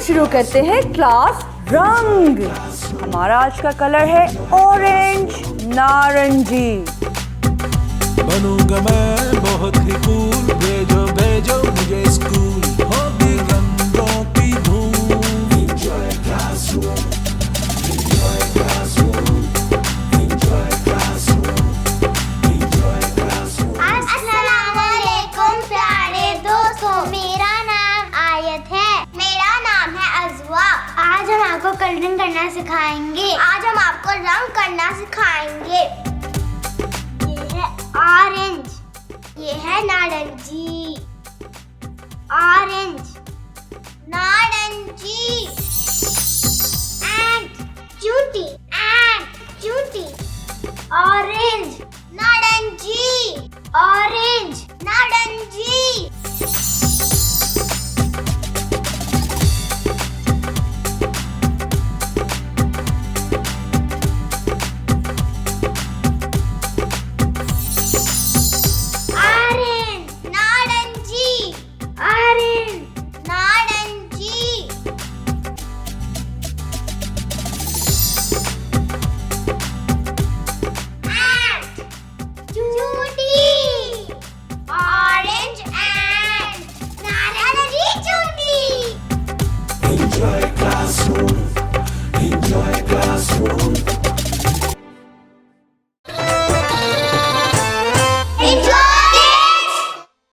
शुरू करते हैं क्लास रंग। हमारा आज का कलर है ऑरेंज नारंगी। बनूंगा मैं बहुत ही कूल, भेजो भेजो मुझे स्कूल, होगी रंगों की धूम। Enjoy classroom, enjoy classroom, enjoy classroom, enjoy classroom। अस्सलामुअलैकुम प्यारे दोस्तों, मेरा नाम आयत है। मेरा नाम है अज़वा। आज हम आपको कलरिंग करना सिखाएंगे। ये है ऑरेंज, ये है नारंगी, ऑरेंज नारंगी, एंड चूटी, ऑरेंज नारंगी, ऑरेंज नारंगी,